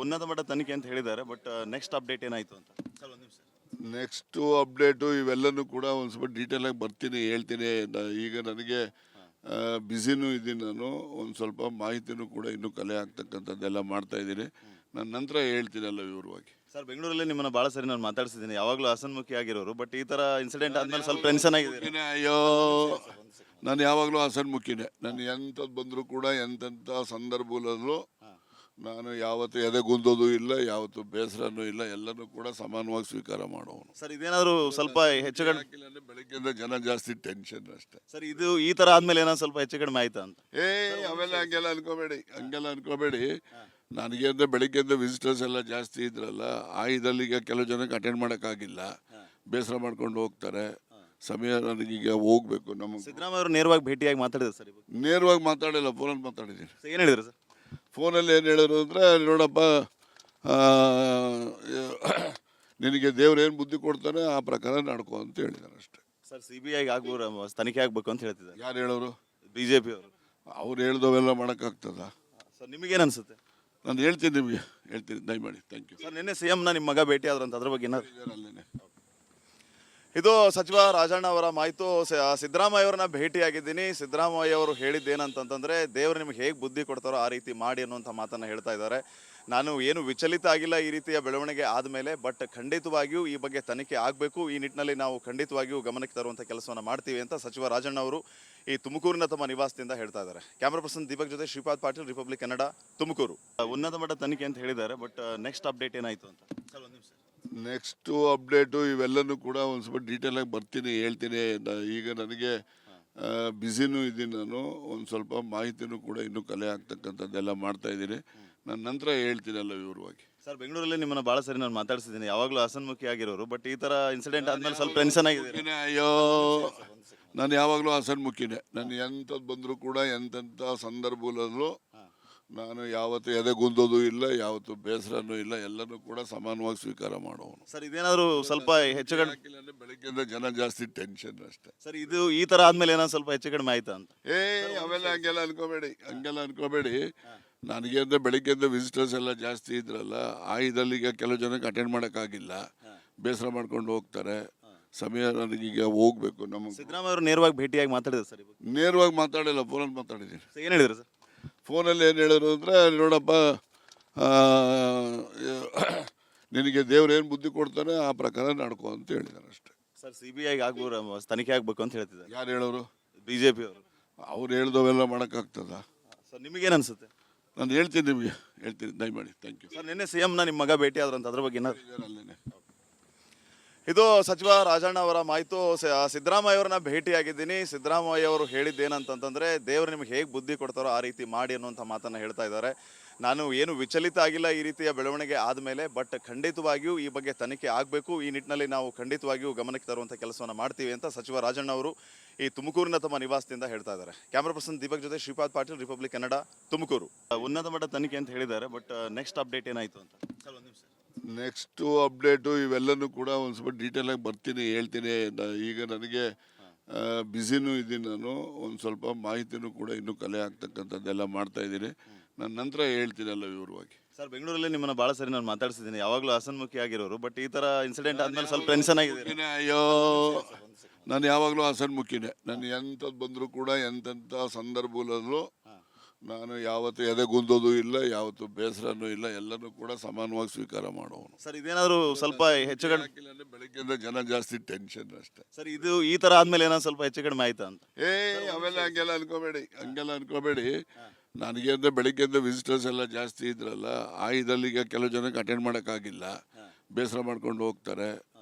ಉನ್ನತ ಮಟ್ಟ ತನಿಖೆ ಅಂತ ಹೇಳಿದ್ದಾರೆ. ಬಟ್ ನೆಕ್ಸ್ಟ್ ಅಪ್ಡೇಟ್ ಏನಾಯ್ತು ಅಂತ ಸರ್ ಒಂದು ನಿಮಿಷ. ನೆಕ್ಸ್ಟು ಅಪ್ಡೇಟು ಇವೆಲ್ಲನೂ ಕೂಡ ಒಂದು ಸ್ವಲ್ಪ ಡೀಟೇಲಾಗಿ ಬರ್ತೀನಿ, ಹೇಳ್ತೀನಿ. ಈಗ ನನಗೆ ಬ್ಯುಸಿನೂ ಇದ್ದೀನಿ, ನಾನು ಒಂದು ಸ್ವಲ್ಪ ಮಾಹಿತಿನೂ ಕೂಡ ಇನ್ನೂ ಕಲೆ ಆಗ್ತಕ್ಕಂಥದ್ದೆಲ್ಲ ಮಾಡ್ತಾ ಇದ್ದೀನಿ. ನಾನು ನಂತರ ಹೇಳ್ತೀನಲ್ಲ ವಿವರವಾಗಿ. ಸರ್, ಬೆಂಗಳೂರಲ್ಲಿ ನಿಮ್ಮನ್ನ ಭಾಳ ಸರಿ ನಾನು ಮಾತಾಡ್ಸಿದ್ದೀನಿ, ಯಾವಾಗಲೂ ಹಸನ್ಮುಖಿ ಆಗಿರೋರು. ಬಟ್ ಈ ಥರ ಇನ್ಸಿಡೆಂಟ್ ಆದ್ಮೇಲೆ ಸ್ವಲ್ಪ ಟೆನ್ಷನ್ ಆಗಿದೆ. ಅಯ್ಯೋ, ನಾನು ಯಾವಾಗಲೂ ಹಸನ್ಮುಖಿನೇ. ನಾನು ಎಂಥದ್ದು ಬಂದರೂ ಕೂಡ ಎಂತೆಂಥ ಸಂದರ್ಭದಲ್ಲೂ ನಾನು ಯಾವತ್ತು ಎದೆಗುಂದೋದು ಇಲ್ಲ, ಯಾವತ್ತು ಬೇಸರನೂ ಇಲ್ಲ, ಎಲ್ಲನೂ ಕೂಡ ಸಮಾನವಾಗಿ ಸ್ವೀಕಾರ ಮಾಡೋನು. ಸರ್, ಇದೇನಾದರೂ ಸ್ವಲ್ಪ ಹೆಚ್ಚು ಕಡಿಮೆ ಬೆಳಗ್ಗೆಯಿಂದ ಜನ ಜಾಸ್ತಿ ಟೆನ್ಷನ್ ಅಷ್ಟೇ. ಸರ್, ಇದು ಈ ಥರ ಆದ್ಮೇಲೆ ಏನಾದ್ರು ಸ್ವಲ್ಪ ಹೆಚ್ಚು ಕಡಿಮೆ ಆಯ್ತಾ ಅಂತ? ಅವೆಲ್ಲ ಹಂಗೆಲ್ಲ ಅನ್ಕೋಬೇಡಿ. ನನಗೆ ಅಂದರೆ ಬೆಳಗ್ಗೆಯಿಂದ ವಿಸಿಟರ್ಸ್ ಎಲ್ಲ ಜಾಸ್ತಿ ಇದ್ರಲ್ಲ, ಆ ಇದರಲ್ಲಿ ಈಗ ಕೆಲವು ಜನಕ್ಕೆ ಅಟೆಂಡ್ ಮಾಡೋಕ್ಕಾಗಿಲ್ಲ, ಬೇಸರ ಮಾಡ್ಕೊಂಡು ಹೋಗ್ತಾರೆ. ಸಮಯ ನನಗೀಗ ಹೋಗ್ಬೇಕು. ನಮಗೆ ಸಿದ್ದರಾಮಯ್ಯ ಅವರು ನೇರವಾಗಿ ಭೇಟಿಯಾಗಿ ಮಾತಾಡಿದ್ರು ಸರ್? ನೇರವಾಗಿ ಮಾತಾಡಿಲ್ಲ, ಫೋನಲ್ಲಿ ಮಾತಾಡಿದ್ದೀನಿ. ಏನು ಹೇಳಿದ್ರು ಸರ್? ಫೋನಲ್ಲಿ ಏನು ಹೇಳಿದ್ರು ಅಂದರೆ, ನೋಡಪ್ಪ, ನಿನಗೆ ದೇವ್ರು ಏನು ಬುದ್ಧಿ ಕೊಡ್ತಾನೆ ಆ ಪ್ರಕಾರ ನಡ್ಕೊ ಅಂತ ಹೇಳಿದಾರೆ ಅಷ್ಟೇ. ಸರ್, CBI ತನಿಖೆ ಆಗಬೇಕು ಅಂತ ಹೇಳ್ತಿದ್ದಾರೆ. ಯಾರು ಹೇಳೋರು? BJP ಅವರು. ಅವ್ರು ಹೇಳ್ದವೆಲ್ಲ ಮಾಡೋಕ್ಕಾಗ್ತದ? ಸರ್, ನಿಮಗೇನು ಅನ್ಸುತ್ತೆ? ನಾನು ಹೇಳ್ತೀನಿ, ನಿಮಗೆ ಹೇಳ್ತೀನಿ, ದಯಮಾಡಿ. Thank you sir. ನಿನ್ನೆ CM ನಿಮ್ಮ ಮಗ ಭೇಟಿ ಆದ್ರಂತ, ಅದ್ರ ಬಗ್ಗೆ ಏನಾದ್ರು? ಅಲ್ಲೇನೆ. ಇದು ಸಚಿವ ರಾಜಣ್ಣ ಅವರ ಮಾಹಿತಿ. ಸಿದ್ದರಾಮಯ್ಯ ಅವರನ್ನ ಭೇಟಿಯಾಗಿದ್ದೀನಿ. ಸಿದ್ದರಾಮಯ್ಯ ಅವರು ಹೇಳಿದ್ದೇನಂತಂದ್ರೆ, ದೇವರು ನಿಮ್ಗೆ ಹೇಗೆ ಬುದ್ಧಿ ಕೊಡ್ತಾರೋ ಆ ರೀತಿ ಮಾಡಿ ಅನ್ನುವಂಥ ಮಾತನ್ನು ಹೇಳ್ತಾ ಇದ್ದಾರೆ. ನಾನು ಏನು ವಿಚಲಿತ ಆಗಿಲ್ಲ ಈ ರೀತಿಯ ಬೆಳವಣಿಗೆ ಆದಮೇಲೆ. ಬಟ್ ಖಂಡಿತವಾಗಿಯೂ ಈ ಬಗ್ಗೆ ತನಿಖೆ ಆಗಬೇಕು. ಈ ನಿಟ್ಟಿನಲ್ಲಿ ನಾವು ಖಂಡಿತವಾಗಿಯೂ ಗಮನಕ್ಕೆ ತರುವಂಥ ಕೆಲಸವನ್ನು ಮಾಡ್ತೀವಿ ಅಂತ ಸಚಿವ ರಾಜಣ್ಣ ಅವರು ಈ ತುಮಕೂರಿನ ತಮ್ಮ ನಿವಾಸದಿಂದ ಹೇಳ್ತಾ ಇದ್ದಾರೆ. ಕ್ಯಾಮ್ರಾ ಪರ್ಸನ್ ದೀಪಕ್ ಜೊತೆ ಶ್ರೀಪಾದ್ ಪಾಟೀಲ್, ರಿಪಬ್ಲಿಕ್ ಕನ್ನಡ, ತುಮಕೂರು. ಉನ್ನತ ಮಟ್ಟ ತನಿಖೆ ಅಂತ ಹೇಳಿದ್ದಾರೆ. ಬಟ್ ನೆಕ್ಸ್ಟ್ ಅಪ್ಡೇಟ್ ಏನಾಯಿತು ಅಂತ ಸರ್ ಒಂದು ನಿಮಿಷ. ನೆಕ್ಸ್ಟು ಅಪ್ಡೇಟು ಇವೆಲ್ಲನೂ ಕೂಡ ಒಂದು ಸ್ವಲ್ಪ ಡೀಟೇಲಾಗಿ ಬರ್ತೀನಿ, ಹೇಳ್ತೀನಿ. ಈಗ ನನಗೆ ಬ್ಯುಸಿನೂ ಇದ್ದೀನಿ, ನಾನು ಒಂದು ಸ್ವಲ್ಪ ಮಾಹಿತಿನೂ ಕೂಡ ಇನ್ನೂ ಕಲೆ ಆಗ್ತಕ್ಕಂಥದ್ದೆಲ್ಲ ಮಾಡ್ತಾ ಇದ್ದೀನಿ. ನಾನು ನಂತರ ಹೇಳ್ತೀನಲ್ಲ ವಿವರವಾಗಿ. ಸರ್, ಬೆಂಗಳೂರಲ್ಲಿ ನಿಮ್ಮನ್ನ ಭಾಳ ಸರಿ ನಾನು ಮಾತಾಡ್ಸಿದ್ದೀನಿ, ಯಾವಾಗಲೂ ಹಸನ್ಮುಖಿ ಆಗಿರೋರು. ಬಟ್ ಈ ಥರ ಇನ್ಸಿಡೆಂಟ್ ಆದ್ಮೇಲೆ ಸ್ವಲ್ಪ ಟೆನ್ಷನ್ ಆಗಿದೆ. ಅಯ್ಯೋ, ನಾನು ಯಾವಾಗಲೂ ಹಸನ್ಮುಖಿನೇ. ನಾನು ಎಂಥದ್ದು ಬಂದರೂ ಕೂಡ ಎಂತೆಂಥ ಸಂದರ್ಭದಲ್ಲೂ ನಾನು ಯಾವತ್ತು ಎದೆಗುಂದೋದು ಇಲ್ಲ, ಯಾವತ್ತು ಬೇಸರನೂ ಇಲ್ಲ, ಎಲ್ಲನೂ ಕೂಡ ಸಮಾನವಾಗಿ ಸ್ವೀಕಾರ ಮಾಡೋನು. ಸರ್, ಇದೇನಾದರೂ ಸ್ವಲ್ಪ ಹೆಚ್ಚು ಕಡಿಮೆ ಬೆಳಗ್ಗೆಯಿಂದ ಜನ ಜಾಸ್ತಿ ಟೆನ್ಷನ್ ಅಷ್ಟೇ. ಸರ್, ಇದು ಈ ಥರ ಆದ್ಮೇಲೆ ಏನಾದ್ರು ಸ್ವಲ್ಪ ಹೆಚ್ಚು ಕಡಿಮೆ ಆಯ್ತಾ ಅಂತ? ಅವೆಲ್ಲ ಹಂಗೆಲ್ಲ ಅನ್ಕೋಬೇಡಿ. ನನಗೆ ಅಂದರೆ ಬೆಳಗ್ಗೆಯಿಂದ ವಿಸಿಟರ್ಸ್ ಎಲ್ಲ ಜಾಸ್ತಿ ಇದ್ರಲ್ಲ, ಆ ಇದರಲ್ಲಿ ಈಗ ಕೆಲವು ಜನಕ್ಕೆ ಅಟೆಂಡ್ ಮಾಡೋಕ್ಕಾಗಿಲ್ಲ, ಬೇಸರ ಮಾಡ್ಕೊಂಡು ಹೋಗ್ತಾರೆ. ಸಮಯ ನನಗೀಗ ಹೋಗ್ಬೇಕು. ನಮಗೆ ಸಿದ್ದರಾಮಯ್ಯ ಅವರು ನೇರವಾಗಿ ಭೇಟಿಯಾಗಿ ಮಾತಾಡಿದ್ರು ಸರ್? ನೇರವಾಗಿ ಮಾತಾಡಿಲ್ಲ, ಫೋನಲ್ಲಿ ಮಾತಾಡಿದ್ದೀನಿ. ಏನು ಹೇಳಿದ್ರು ಸರ್? ಫೋನಲ್ಲಿ ಏನು ಹೇಳಿದ್ರು ಅಂದರೆ, ನೋಡಪ್ಪ, ನಿನಗೆ ದೇವ್ರು ಏನು ಬುದ್ಧಿ ಕೊಡ್ತಾನೆ ಆ ಪ್ರಕಾರ ನಡ್ಕೊ ಅಂತ ಹೇಳಿದಾರೆ ಅಷ್ಟೇ. ಸರ್, CBI ತನಿಖೆ ಆಗಬೇಕು ಅಂತ ಹೇಳ್ತಿದ್ದಾರೆ. ಯಾರು ಹೇಳೋರು? BJP ಅವರು. ಅವ್ರು ಹೇಳ್ದವೆಲ್ಲ ಮಾಡೋಕ್ಕಾಗ್ತದ? ಸರ್, ನಿಮಗೇನು ಅನ್ಸುತ್ತೆ? ನಾನು ಹೇಳ್ತೀನಿ, ನಿಮಗೆ ಹೇಳ್ತೀನಿ, ದಯಮಾಡಿ. Thank you. ಸರ್, ನಿನ್ನೆ CM ನಿಮ್ಮ ಮಗ ಭೇಟಿ ಆದ್ರಂತ, ಅದ್ರ ಬಗ್ಗೆ ಏನಾದ್ರು? ಅಲ್ಲೇನೆ. ಇದು ಸಚಿವ ರಾಜಣ್ಣ ಅವರ ಮಾಹಿತಿ. ಸಿದ್ದರಾಮಯ್ಯ ಅವರನ್ನ ಭೇಟಿಯಾಗಿದ್ದೀನಿ. ಸಿದ್ದರಾಮಯ್ಯ ಅವರು ಹೇಳಿದ್ದೇನಂತಂದ್ರೆ, ದೇವರು ನಿಮ್ಗೆ ಹೇಗೆ ಬುದ್ಧಿ ಕೊಡ್ತಾರೋ ಆ ರೀತಿ ಮಾಡಿ ಅನ್ನುವಂಥ ಮಾತನ್ನು ಹೇಳ್ತಾ ಇದ್ದಾರೆ. ನಾನು ಏನು ವಿಚಲಿತ ಆಗಿಲ್ಲ ಈ ರೀತಿಯ ಬೆಳವಣಿಗೆ ಆದಮೇಲೆ. ಬಟ್ ಖಂಡಿತವಾಗಿಯೂ ಈ ಬಗ್ಗೆ ತನಿಖೆ ಆಗಬೇಕು. ಈ ನಿಟ್ಟಿನಲ್ಲಿ ನಾವು ಖಂಡಿತವಾಗಿಯೂ ಗಮನಕ್ಕೆ ತರುವಂಥ ಕೆಲಸವನ್ನು ಮಾಡ್ತೀವಿ ಅಂತ ಸಚಿವ ರಾಜಣ್ಣ ಅವರು ಈ ತುಮಕೂರಿನ ತಮ್ಮ ನಿವಾಸದಿಂದ ಹೇಳ್ತಾ ಇದ್ದಾರೆ. ಕ್ಯಾಮ್ರಾ ಪರ್ಸನ್ ದೀಪಕ್ ಜೊತೆ ಶ್ರೀಪಾದ್ ಪಾಟೀಲ್, ರಿಪಬ್ಲಿಕ್ ಕನ್ನಡ, ತುಮಕೂರು. ಉನ್ನತ ಮಟ್ಟ ತನಿಖೆ ಅಂತ ಹೇಳಿದ್ದಾರೆ. ಬಟ್ ನೆಕ್ಸ್ಟ್ ಅಪ್ಡೇಟ್ ಏನಾಯಿತು ಅಂತ ಸರ್ ಒಂದು ನಿಮಿಷ. ನೆಕ್ಸ್ಟು ಅಪ್ಡೇಟು ಇವೆಲ್ಲನೂ ಕೂಡ ಒಂದು ಸ್ವಲ್ಪ ಡೀಟೇಲಾಗಿ ಬರ್ತೀನಿ, ಹೇಳ್ತೀನಿ. ಈಗ ನನಗೆ ಬ್ಯುಸಿನೂ ಇದ್ದೀನಿ, ನಾನು ಒಂದು ಸ್ವಲ್ಪ ಮಾಹಿತಿನೂ ಕೂಡ ಇನ್ನೂ ಕಲೆ ಆಗ್ತಕ್ಕಂಥದ್ದೆಲ್ಲ ಮಾಡ್ತಾ ಇದ್ದೀನಿ. ನಾನು ನಂತರ ಹೇಳ್ತೀನಲ್ಲ ವಿವರವಾಗಿ. ಸರ್, ಬೆಂಗಳೂರಲ್ಲಿ ನಿಮ್ಮನ್ನ ಭಾಳ ಸರಿ ನಾನು ಮಾತಾಡ್ಸಿದ್ದೀನಿ, ಯಾವಾಗಲೂ ಹಸನ್ಮುಖಿ ಆಗಿರೋರು. ಬಟ್ ಈ ಥರ ಇನ್ಸಿಡೆಂಟ್ ಆದ್ಮೇಲೆ ಸ್ವಲ್ಪ ಟೆನ್ಷನ್ ಆಗಿದೆ. ಅಯ್ಯೋ, ನಾನು ಯಾವಾಗಲೂ ಹಸನ್ಮುಖಿನೇ. ನಾನು ಎಂಥದ್ದು ಬಂದರೂ ಕೂಡ ಎಂತೆಂಥ ಸಂದರ್ಭದಲ್ಲೂ ನಾನು ಯಾವತ್ತು ಎದೆಗುಂದೋದು ಇಲ್ಲ, ಯಾವತ್ತು ಬೇಸರನೂ ಇಲ್ಲ, ಎಲ್ಲನೂ ಕೂಡ ಸಮಾನವಾಗಿ ಸ್ವೀಕಾರ ಮಾಡೋನು. ಸರ್, ಇದೇನಾದರೂ ಸ್ವಲ್ಪ ಹೆಚ್ಚು ಕಡಿಮೆ ಬೆಳಗ್ಗೆಯಿಂದ ಜನ ಜಾಸ್ತಿ ಟೆನ್ಷನ್ ಅಷ್ಟೇ. ಸರ್, ಇದು ಈ ಥರ ಆದ್ಮೇಲೆ ಏನಾದ್ರು ಸ್ವಲ್ಪ ಹೆಚ್ಚು ಕಡಿಮೆ ಆಯ್ತಾ ಅಂತ? ಅವೆಲ್ಲ ಹಂಗೆಲ್ಲ ಅನ್ಕೋಬೇಡಿ. ನನಗೆ ಅಂದರೆ ಬೆಳಗ್ಗೆಯಿಂದ ವಿಸಿಟರ್ಸ್ ಎಲ್ಲ ಜಾಸ್ತಿ ಇದ್ರಲ್ಲ, ಆ ಇದರಲ್ಲಿ ಈಗ ಕೆಲವು ಜನಕ್ಕೆ ಅಟೆಂಡ್ ಮಾಡೋಕ್ಕಾಗಿಲ್ಲ, ಬೇಸರ ಮಾಡ್ಕೊಂಡು ಹೋಗ್ತಾರೆ.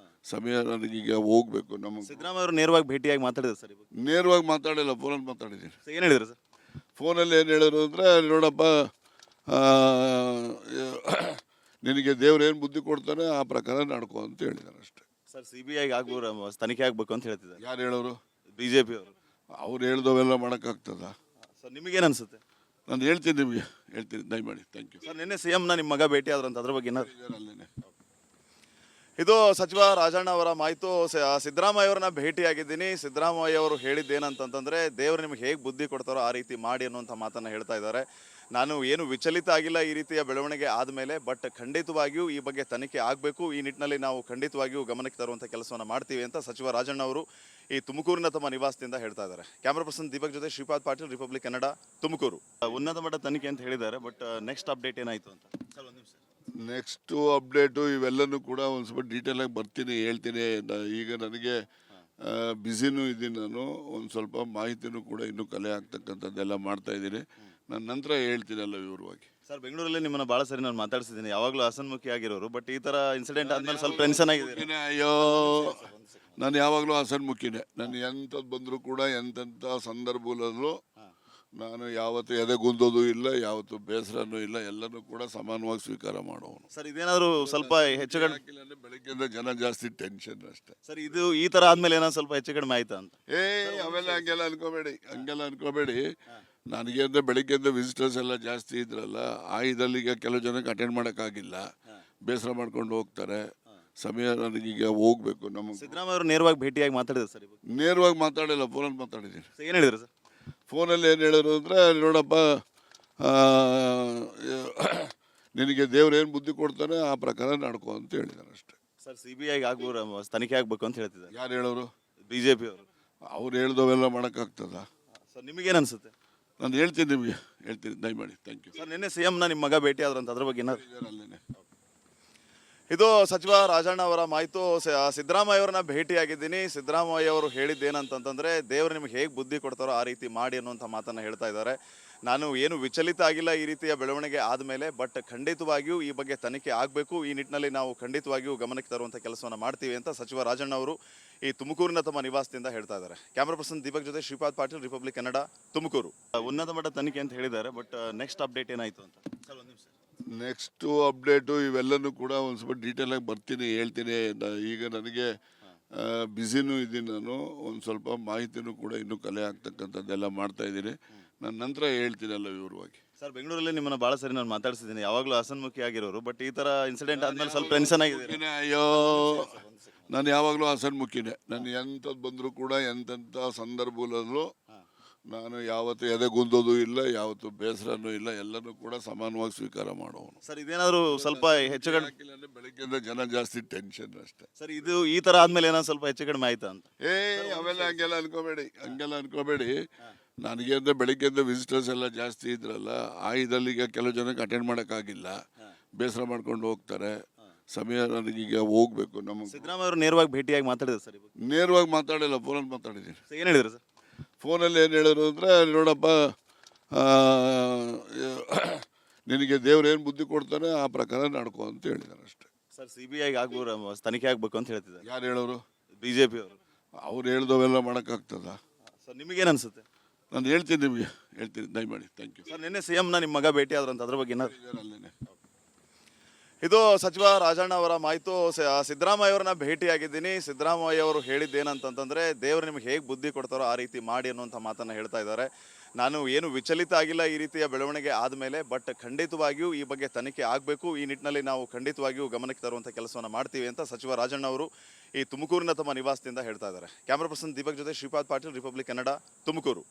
ಸಮಯ ನನಗೀಗ ಹೋಗ್ಬೇಕು. ನಮಗೆ ಸಿದ್ದರಾಮಯ್ಯ ಅವರು ನೇರವಾಗಿ ಭೇಟಿಯಾಗಿ ಮಾತಾಡಿದ್ರು ಸರ್? ನೇರವಾಗಿ ಮಾತಾಡಿಲ್ಲ, ಫೋನಲ್ಲಿ ಮಾತಾಡಿದ್ದೀನಿ. ಏನು ಹೇಳಿದ್ರು ಸರ್? ಫೋನಲ್ಲಿ ಏನು ಹೇಳಿದ್ರು ಅಂದರೆ, ನೋಡಪ್ಪ, ನಿನಗೆ ದೇವ್ರು ಏನು ಬುದ್ಧಿ ಕೊಡ್ತಾನೆ ಆ ಪ್ರಕಾರ ನಡ್ಕೊ ಅಂತ ಹೇಳಿದಾರೆ ಅಷ್ಟೇ. ಸರ್, CBI ತನಿಖೆ ಆಗಬೇಕು ಅಂತ ಹೇಳ್ತಿದ್ದಾರೆ. ಯಾರು ಹೇಳೋರು? BJP ಅವರು. ಅವ್ರು ಹೇಳ್ದವೆಲ್ಲ ಮಾಡೋಕ್ಕಾಗ್ತದ? ಸರ್, ನಿಮಗೇನು ಅನ್ಸುತ್ತೆ? ನಾನು ಹೇಳ್ತೀನಿ, ನಿಮಗೆ ಹೇಳ್ತೀನಿ, ದಯಮಾಡಿ. Thank you. ಸರ್, ನಿನ್ನೆ CM ನಿಮ್ಮ ಮಗ ಭೇಟಿ ಆದ್ರಂತ, ಅದ್ರ ಬಗ್ಗೆ ಏನಾದ್ರು? ಅಲ್ಲೇನೆ. ಇದು ಸಚಿವ ರಾಜಣ್ಣ ಅವರ ಮಾಹಿತಿ. ಸಿದ್ದರಾಮಯ್ಯ ಅವರನ್ನ ಭೇಟಿಯಾಗಿದ್ದೀನಿ. ಸಿದ್ದರಾಮಯ್ಯ ಅವರು ಹೇಳಿದ್ದೇನಂತಂದ್ರೆ, ದೇವರು ನಿಮ್ಗೆ ಹೇಗೆ ಬುದ್ಧಿ ಕೊಡ್ತಾರೋ ಆ ರೀತಿ ಮಾಡಿ ಅನ್ನುವಂಥ ಮಾತನ್ನು ಹೇಳ್ತಾ ಇದ್ದಾರೆ. ನಾನು ಏನು ವಿಚಲಿತ ಆಗಿಲ್ಲ ಈ ರೀತಿಯ ಬೆಳವಣಿಗೆ ಆದಮೇಲೆ. ಬಟ್ ಖಂಡಿತವಾಗಿಯೂ ಈ ಬಗ್ಗೆ ತನಿಖೆ ಆಗಬೇಕು. ಈ ನಿಟ್ಟಿನಲ್ಲಿ ನಾವು ಖಂಡಿತವಾಗಿಯೂ ಗಮನಕ್ಕೆ ತರುವಂಥ ಕೆಲಸವನ್ನು ಮಾಡ್ತೀವಿ ಅಂತ ಸಚಿವ ರಾಜಣ್ಣ ಅವರು ಈ ತುಮಕೂರಿನ ತಮ್ಮ ನಿವಾಸದಿಂದ ಹೇಳ್ತಾ ಇದ್ದಾರೆ. ಕ್ಯಾಮ್ರಾ ಪರ್ಸನ್ ದೀಪಕ್ ಜೊತೆ ಶ್ರೀಪಾದ್ ಪಾಟೀಲ್, ರಿಪಬ್ಲಿಕ್ ಕನ್ನಡ, ತುಮಕೂರು. ಉನ್ನತ ಮಟ್ಟ ತನಿಖೆ ಅಂತ ಹೇಳಿದ್ದಾರೆ. ಬಟ್ ನೆಕ್ಸ್ಟ್ ಅಪ್ಡೇಟ್ ಏನಾಯಿತು ಅಂತ ಸರ್ ಒಂದು ನಿಮಿಷ. ನೆಕ್ಸ್ಟು ಅಪ್ಡೇಟು ಇವೆಲ್ಲನೂ ಕೂಡ ಒಂದು ಸ್ವಲ್ಪ ಡೀಟೇಲಾಗಿ ಬರ್ತೀನಿ ಹೇಳ್ತೀನಿ. ಈಗ ನನಗೆ ಬ್ಯುಸಿನೂ ಇದ್ದೀನಿ, ನಾನು ಒಂದು ಸ್ವಲ್ಪ ಮಾಹಿತಿನೂ ಕೂಡ ಇನ್ನೂ ಕಲೆ ಆಗ್ತಕ್ಕಂಥದ್ದೆಲ್ಲ ಮಾಡ್ತಾ ಇದ್ದೀನಿ. ನಾನು ನಂತರ ಹೇಳ್ತೀನಲ್ಲ ವಿವರವಾಗಿ. ಸರ್, ಬೆಂಗಳೂರಲ್ಲಿ ನಿಮ್ಮನ್ನ ಭಾಳ ಸರಿ ನಾನು ಮಾತಾಡ್ಸಿದ್ದೀನಿ, ಯಾವಾಗಲೂ ಹಸನ್ಮುಖಿ ಆಗಿರೋರು. ಬಟ್ ಈ ಥರ ಇನ್ಸಿಡೆಂಟ್ ಆದ್ಮೇಲೆ ಸ್ವಲ್ಪ ಟೆನ್ಷನ್ ಆಗಿದೆ. ಅಯ್ಯೋ, ನಾನು ಯಾವಾಗಲೂ ಹಸನ್ಮುಖಿನೇ. ನಾನು ಎಂಥದ್ದು ಬಂದರೂ ಕೂಡ ಎಂತೆಂಥ ಸಂದರ್ಭದಲ್ಲೂ ನಾನು ಯಾವತ್ತೂ ಎದೆಗುಂದೋದು ಇಲ್ಲ, ಯಾವತ್ತೂ ಬೇಸರನೂ ಇಲ್ಲ, ಎಲ್ಲನೂ ಕೂಡ ಸಮಾನವಾಗಿ ಸ್ವೀಕಾರ ಮಾಡೋನು. ಸರ್, ಇದೇನಾದರೂ ಸ್ವಲ್ಪ ಹೆಚ್ಚು ಕಡಿಮೆ ಅಂದರೆ ಬೆಳಗ್ಗೆಯಿಂದ ಜನ ಜಾಸ್ತಿ ಟೆನ್ಷನ್ ಅಷ್ಟೇ. ಸರ್, ಇದು ಈ ಥರ ಆದ್ಮೇಲೆ ಏನಾದ್ರು ಸ್ವಲ್ಪ ಹೆಚ್ಚು ಕಡಿಮೆ ಆಯ್ತಾ ಅಂತ? ಅವೆಲ್ಲ ಹಂಗೆಲ್ಲ ಅನ್ಕೋಬೇಡಿ. ನನಗೆ ಅಂದರೆ ಬೆಳಗ್ಗೆಯಿಂದ ವಿಸಿಟರ್ಸ್ ಎಲ್ಲ ಜಾಸ್ತಿ ಇದ್ರಲ್ಲ, ಆ ಇದಲ್ಲಿಗ ಕೆಲವು ಜನಕ್ಕೆ ಅಟೆಂಡ್ ಮಾಡೋಕ್ಕಾಗಿಲ್ಲ, ಬೇಸರ ಮಾಡ್ಕೊಂಡು ಹೋಗ್ತಾರೆ. ಸಮಯ ನನಗೀಗ ಹೋಗ್ಬೇಕು. ನಮ್ಮ ಸಿದ್ದರಾಮಯ್ಯ ಅವರು ನೇರವಾಗಿ ಭೇಟಿಯಾಗಿ ಮಾತಾಡಿದ್ರು ಸರ್? ನೇರವಾಗಿ ಮಾತಾಡಿಲ್ಲ, ಫೋನಲ್ಲಿ ಮಾತಾಡಿದ್ದೀನಿ. ಏನು ಹೇಳಿದ್ರು ಸರ್? ಫೋನಲ್ಲಿ ಏನು ಹೇಳಿದ್ರು ಅಂದರೆ, ನೋಡಪ್ಪ, ನಿನಗೆ ದೇವ್ರು ಏನು ಬುದ್ಧಿ ಕೊಡ್ತಾನೆ ಆ ಪ್ರಕಾರ ನಡ್ಕೊ ಅಂತ ಹೇಳಿದಾರೆ ಅಷ್ಟೇ. ಸರ್, CBI ಆಗ್ಬೋದು, ತನಿಖೆ ಆಗಬೇಕು ಅಂತ ಹೇಳ್ತಿದ್ದಾರೆ. ಯಾರು ಹೇಳೋರು? BJP ಅವರು. ಅವ್ರು ಹೇಳ್ದವೆಲ್ಲ ಮಾಡೋಕ್ಕಾಗ್ತದ? ಸರ್, ನಿಮಗೇನು ಅನ್ಸುತ್ತೆ? ನಾನು ಹೇಳ್ತೀನಿ, ನಿಮಗೆ ಹೇಳ್ತೀನಿ, ದಯಮಾಡಿ. Thank you. ಸರ್, ನಿನ್ನೆ CM ನಿಮ್ಮ ಮಗ ಭೇಟಿ ಆದ್ರಂತ, ಅದ್ರ ಬಗ್ಗೆ ಏನಾದ್ರು? ಅಲ್ಲೇನೆ. ಇದು ಸಚಿವ ರಾಜಣ್ಣ ಅವರ ಮಾಹಿತಿ. ಸಿದ್ದರಾಮಯ್ಯ ಅವರನ್ನ ಭೇಟಿಯಾಗಿದ್ದೀನಿ. ಸಿದ್ದರಾಮಯ್ಯ ಅವರು ಹೇಳಿದ್ದೇನಂತಂದ್ರೆ, ದೇವರು ನಿಮ್ಗೆ ಹೇಗೆ ಬುದ್ಧಿ ಕೊಡ್ತಾರೋ ಆ ರೀತಿ ಮಾಡಿ ಅನ್ನುವಂಥ ಮಾತನ್ನು ಹೇಳ್ತಾ ಇದ್ದಾರೆ. ನಾನು ಏನು ವಿಚಲಿತ ಆಗಿಲ್ಲ ಈ ರೀತಿಯ ಬೆಳವಣಿಗೆ ಆದಮೇಲೆ. ಬಟ್ ಖಂಡಿತವಾಗಿಯೂ ಈ ಬಗ್ಗೆ ತನಿಖೆ ಆಗಬೇಕು. ಈ ನಿಟ್ಟಿನಲ್ಲಿ ನಾವು ಖಂಡಿತವಾಗಿಯೂ ಗಮನಕ್ಕೆ ತರುವಂಥ ಕೆಲಸವನ್ನು ಮಾಡ್ತೀವಿ ಅಂತ ಸಚಿವ ರಾಜಣ್ಣ ಅವರು ಈ ತುಮಕೂರಿನ ತಮ್ಮ ನಿವಾಸದಿಂದ ಹೇಳ್ತಾ ಇದ್ದಾರೆ. ಕ್ಯಾಮ್ರಾ ಪರ್ಸನ್ ದೀಪಕ್ ಜೊತೆ ಶ್ರೀಪಾದ್ ಪಾಟೀಲ್, ರಿಪಬ್ಲಿಕ್ ಕನ್ನಡ, ತುಮಕೂರು. ಉನ್ನತ ಮಟ್ಟ ತನಿಖೆ ಅಂತ ಹೇಳಿದ್ದಾರೆ. ಬಟ್ ನೆಕ್ಸ್ಟ್ ಅಪ್ಡೇಟ್ ಏನಾಯಿತು ಅಂತ ಸರ್ ಒಂದು ನಿಮಿಷ. ನೆಕ್ಸ್ಟು ಅಪ್ಡೇಟು ಇವೆಲ್ಲನೂ ಕೂಡ ಒಂದು ಸ್ವಲ್ಪ ಡೀಟೇಲಾಗಿ ಬರ್ತೀನಿ ಹೇಳ್ತೀನಿ. ಈಗ ನನಗೆ ಬ್ಯುಸಿನೂ ಇದ್ದೀನಿ, ನಾನು ಒಂದು ಸ್ವಲ್ಪ ಮಾಹಿತಿನೂ ಕೂಡ ಇನ್ನೂ ಕಲೆ ಆಗ್ತಕ್ಕಂಥದ್ದೆಲ್ಲ ಮಾಡ್ತಾ ಇದ್ದೀನಿ. ನಾನು ನಂತರ ಹೇಳ್ತೀನಲ್ಲ ವಿವರವಾಗಿ. ಸರ್, ಬೆಂಗಳೂರಲ್ಲಿ ನಿಮ್ಮನ್ನ ಭಾಳ ಸರಿ ನಾನು ಮಾತಾಡ್ಸಿದ್ದೀನಿ, ಯಾವಾಗಲೂ ಹಸನ್ಮುಖಿ ಆಗಿರೋರು. ಬಟ್ ಈ ಥರ ಇನ್ಸಿಡೆಂಟ್ ಆದ್ಮೇಲೆ ಸ್ವಲ್ಪ ಟೆನ್ಷನ್ ಆಗಿದೆ. ಅಯ್ಯೋ, ನಾನು ಯಾವಾಗಲೂ ಹಸನ್ಮುಖಿನೇ. ನಾನು ಎಂಥದ್ದು ಬಂದರೂ ಕೂಡ ಎಂತೆಂಥ ಸಂದರ್ಭದಲ್ಲೂ ನಾನು ಯಾವತ್ತೂ ಎದೆಗುಂದೋದು ಇಲ್ಲ, ಯಾವತ್ತೂ ಬೇಸರನೂ ಇಲ್ಲ, ಎಲ್ಲನೂ ಕೂಡ ಸಮಾನವಾಗಿ ಸ್ವೀಕಾರ ಮಾಡೋನು. ಸರ್, ಇದೇನಾದರೂ ಸ್ವಲ್ಪ ಹೆಚ್ಚು ಕಡಿಮೆ? ಅಂದರೆ ಬೆಳಗ್ಗೆಯಿಂದ ಜನ ಜಾಸ್ತಿ ಟೆನ್ಷನ್ ಅಷ್ಟೇ. ಸರ್, ಇದು ಈ ಥರ ಆದ್ಮೇಲೆ ಏನಾದ್ರು ಸ್ವಲ್ಪ ಹೆಚ್ಚು ಕಡಿಮೆ ಆಯ್ತಾ ಅಂತ? ಅವೆಲ್ಲ ಹಂಗೆಲ್ಲ ಅನ್ಕೋಬೇಡಿ. ನನಗೆ ಅಂದರೆ ಬೆಳಗ್ಗೆಯಿಂದ ವಿಸಿಟರ್ಸ್ ಎಲ್ಲ ಜಾಸ್ತಿ ಇದ್ರಲ್ಲ, ಆ ಇದಲ್ಲಿಗ ಕೆಲವು ಜನಕ್ಕೆ ಅಟೆಂಡ್ ಮಾಡೋಕ್ಕಾಗಿಲ್ಲ, ಬೇಸರ ಮಾಡ್ಕೊಂಡು ಹೋಗ್ತಾರೆ. ಸಮಯ ನನಗೀಗ ಹೋಗ್ಬೇಕು. ನಮ್ಮ ಸಿದ್ದರಾಮಯ್ಯ ಅವರು ನೇರವಾಗಿ ಭೇಟಿಯಾಗಿ ಮಾತಾಡಿದ್ರು ಸರ್? ನೇರವಾಗಿ ಮಾತಾಡಿಲ್ಲ, ಫೋನಲ್ಲಿ ಮಾತಾಡಿದ್ದೀನಿ. ಏನು ಹೇಳಿದ್ರು ಸರ್? ಫೋನಲ್ಲಿ ಏನು ಹೇಳಿದ್ರು ಅಂದರೆ, ನೋಡಪ್ಪ, ನಿನಗೆ ದೇವ್ರು ಏನು ಬುದ್ಧಿ ಕೊಡ್ತಾನೆ ಆ ಪ್ರಕಾರ ನಡ್ಕೊ ಅಂತ ಹೇಳಿದಾರೆ ಅಷ್ಟೇ. ಸರ್, CBI ಆಗ್ಬೋದು, ತನಿಖೆ ಆಗಬೇಕು ಅಂತ ಹೇಳ್ತಿದ್ದಾರೆ. ಯಾರು ಹೇಳೋರು? BJP ಅವರು. ಅವ್ರು ಹೇಳ್ದವೆಲ್ಲ ಮಾಡೋಕ್ಕಾಗ್ತದ? ಸರ್, ನಿಮಗೇನು ಅನ್ಸುತ್ತೆ? ನಾನು ಹೇಳ್ತೀನಿ, ನಿಮಗೆ ಹೇಳ್ತೀನಿ, ದಯಮಾಡಿ. Thank you. ಸರ್, ನಿನ್ನೆ CM ನಿಮ್ಮ ಮಗ ಭೇಟಿ ಆದ್ರಂತ, ಅದ್ರ ಬಗ್ಗೆ ಏನಾದ್ರು? ಅಲ್ಲೇನೆ. ಇದು ಸಚಿವ ರಾಜಣ್ಣ ಅವರ ಮಾಹಿತಿ. ಸಿದ್ದರಾಮಯ್ಯ ಅವರನ್ನ ಭೇಟಿಯಾಗಿದ್ದೀನಿ. ಸಿದ್ದರಾಮಯ್ಯ ಅವರು ಹೇಳಿದ್ದೇನಂತಂದ್ರೆ, ದೇವರು ನಿಮ್ಗೆ ಹೇಗೆ ಬುದ್ಧಿ ಕೊಡ್ತಾರೋ ಆ ರೀತಿ ಮಾಡಿ ಅನ್ನುವಂಥ ಮಾತನ್ನು ಹೇಳ್ತಾ ಇದ್ದಾರೆ. ನಾನು ಏನು ವಿಚಲಿತ ಆಗಿಲ್ಲ ಈ ರೀತಿಯ ಬೆಳವಣಿಗೆ ಆದಮೇಲೆ. ಬಟ್ ಖಂಡಿತವಾಗಿಯೂ ಈ ಬಗ್ಗೆ ತನಿಖೆ ಆಗಬೇಕು. ಈ ನಿಟ್ಟಿನಲ್ಲಿ ನಾವು ಖಂಡಿತವಾಗಿಯೂ ಗಮನಕ್ಕೆ ತರುವಂಥ ಕೆಲಸವನ್ನು ಮಾಡ್ತೀವಿ ಅಂತ ಸಚಿವ ರಾಜಣ್ಣ ಅವರು ಈ ತುಮಕೂರಿನ ತಮ್ಮ ನಿವಾಸದಿಂದ ಹೇಳ್ತಾ ಇದ್ದಾರೆ. ಕ್ಯಾಮ್ರಾ ಪರ್ಸನ್ ದೀಪಕ್ ಜೊತೆ ಶ್ರೀಪಾದ್ ಪಾಟೀಲ್, ರಿಪಬ್ಲಿಕ್ ಕನ್ನಡ, ತುಮಕೂರು.